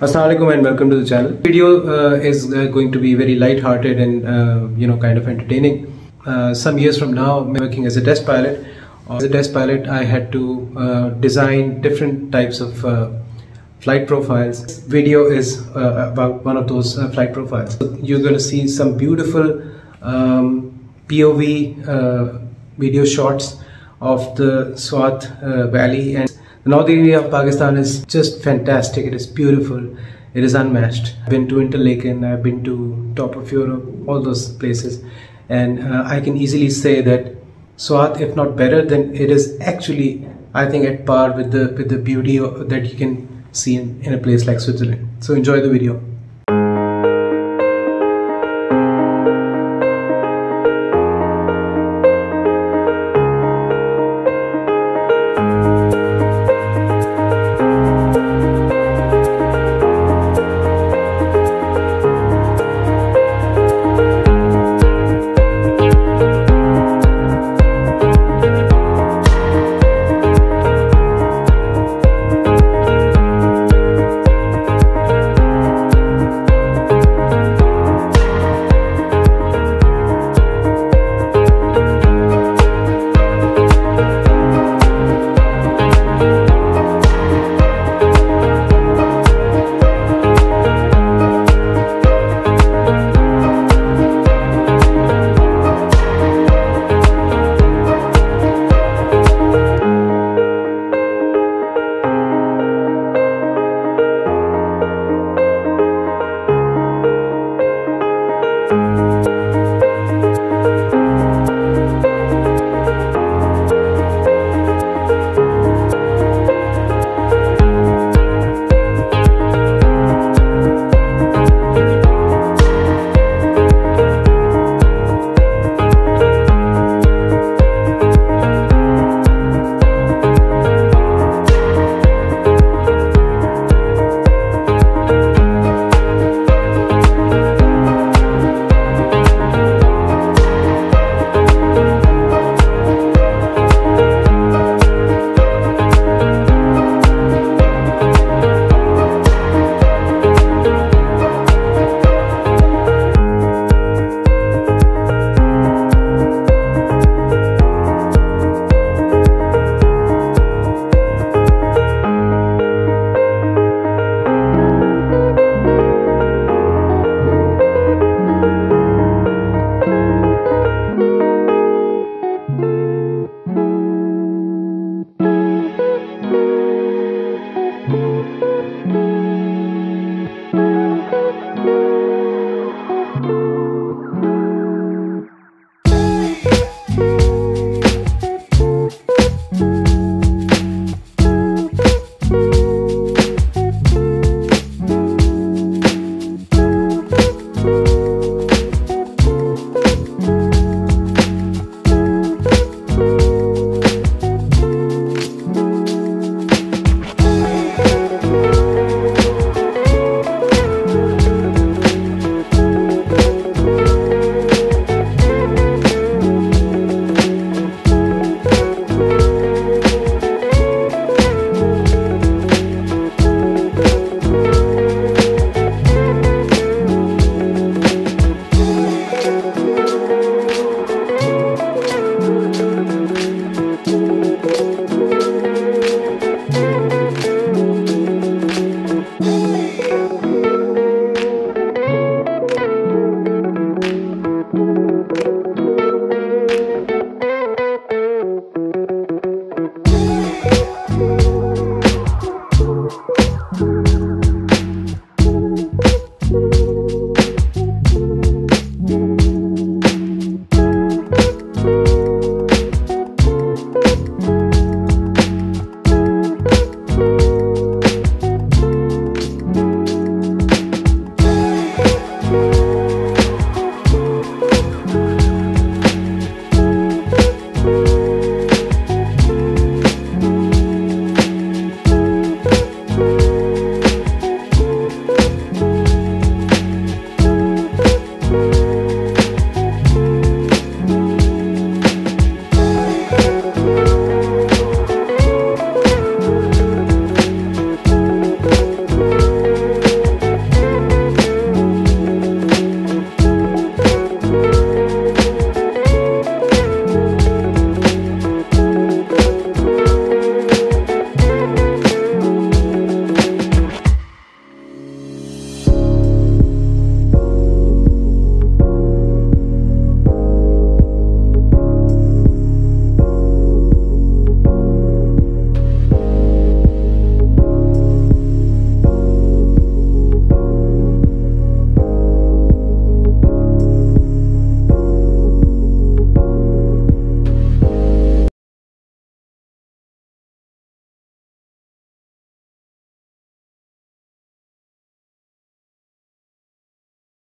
Assalamualaikum and welcome to the channel. Video is going to be very light-hearted and kind of entertaining. Some years from now, working as a test pilot. As a test pilot, I had to design different types of flight profiles. Video is about one of those flight profiles. You're going to see some beautiful POV video shots of the SWAT Valley, and the northern area of Pakistan is just fantastic. It is beautiful. It is unmatched. I've been to Interlaken, I've been to top of Europe, all those places, and I can easily say that SWAT, if not better, then it is actually, I think, at par with the beauty that you can see in a place like Switzerland. So enjoy the video.